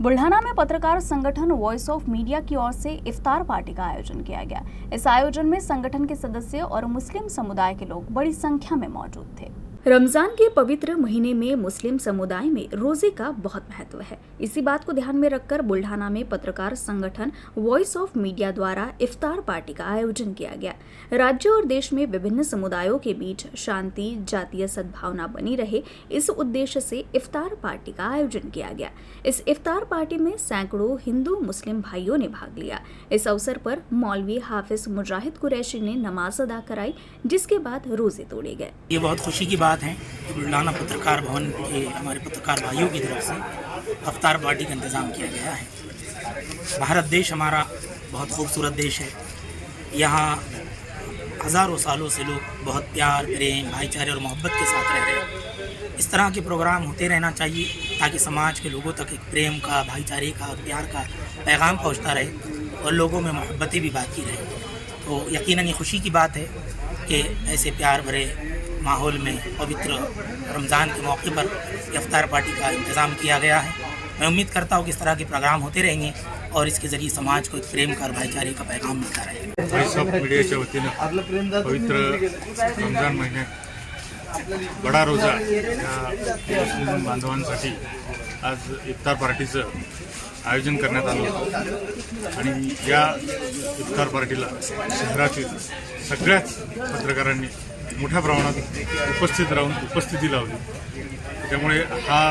बुल्ढाना में पत्रकार संगठन वॉइस ऑफ मीडिया की ओर से इफ्तार पार्टी का आयोजन किया गया। इस आयोजन में संगठन के सदस्य और मुस्लिम समुदाय के लोग बड़ी संख्या में मौजूद थे। रमजान के पवित्र महीने में मुस्लिम समुदाय में रोजे का बहुत महत्व है। इसी बात को ध्यान में रखकर बुल्ढाना में पत्रकार संगठन वॉइस ऑफ मीडिया द्वारा इफ्तार पार्टी का आयोजन किया गया। राज्य और देश में विभिन्न समुदायों के बीच शांति, जातीय सद्भावना बनी रहे, इस उद्देश्य से इफ्तार पार्टी का आयोजन किया गया। इस इफ्तार पार्टी में सैकड़ों हिंदू मुस्लिम भाइयों ने भाग लिया। इस अवसर पर मौलवी हाफिज मुजाहिद कुरैशी ने नमाज अदा कराई, जिसके बाद रोजे तोड़े गए। ये बहुत खुशी की बात है कि बुल्ढाना पत्रकार भवन के हमारे पत्रकार भाइयों की तरफ से इफ्तार पार्टी का इंतज़ाम किया गया है। भारत देश हमारा बहुत खूबसूरत देश है। यहाँ हज़ारों सालों से लोग बहुत प्यार, प्रेम, भाईचारे और मोहब्बत के साथ रह रहे हैं। इस तरह के प्रोग्राम होते रहना चाहिए ताकि समाज के लोगों तक एक प्रेम का, भाईचारे का, प्यार का पैगाम पहुँचता रहे और लोगों में मोहब्बतें भी बाकी रहे। तो यकीनन ये खुशी की बात है कि ऐसे प्यार भरे माहौल में पवित्र रमज़ान के मौके पर इफ्तार पार्टी का इंतज़ाम किया गया है। मैं उम्मीद करता हूँ कि इस तरह के प्रोग्राम होते रहेंगे और इसके ज़रिए समाज को एक प्रेम का और भाईचारे का पैगाम मिलता रहेगा। वॉइस ऑफ मीडियाच्या वतीनं पवित्र रमजान महिन्यात बडा रोजा या मुस्लिम बांधवांसाठी आज इफ्तार पार्टीचं आयोजन करण्यात आलं होतं आणि या इफ्तार पार्टीला शहरातील सगळ्याच पत्रकारांनी मोठ्या प्रमाणात उपस्थित राहून उपस्थिती लावली। त्यामुळे हा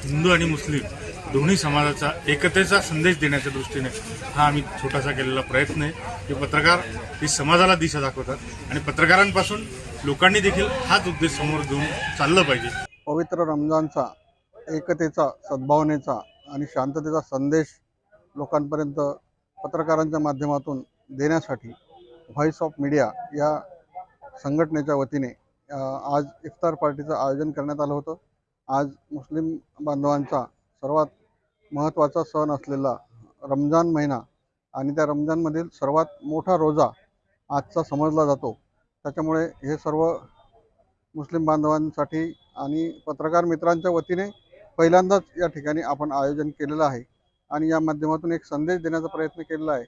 हिंदू आणि मुस्लिम दोन्ही समाजाचा एकतेचा संदेश देण्याच्या दृष्टीने हा आम्ही छोटासा केलेला प्रयत्न आहे की पत्रकार ही समाजाला दिशा दाखवतात आणि पत्रकारांपासून लोकांनी देखील हाच उद्देश समोर घेऊन चाललं पाहिजे। पवित्र रमजानचा एकतेचा, सद्भावनेचा आणि शांततेचा संदेश लोकांपर्यंत पत्रकारांच्या माध्यमातून देण्यासाठी व्हॉइस ऑफ मीडिया या संघटनेच्या वतीने आज इफ्तार पार्टीचं आयोजन करण्यात आलं होतं। आज मुस्लिम बांधवांचा सर्वात महत्त्वाचा सण असलेला रमजान महिना आणि त्या रमजानमधील सर्वात मोठा रोजा आजचा समजला जातो। त्याच्यामुळे हे सर्व मुस्लिम बांधवांसाठी आणि पत्रकार मित्रांच्या वतीने पहिल्यांदाच या ठिकाणी आपण आयोजन केलेलं आहे आणि या माध्यमातून एक संदेश देण्याचा प्रयत्न केलेला आहे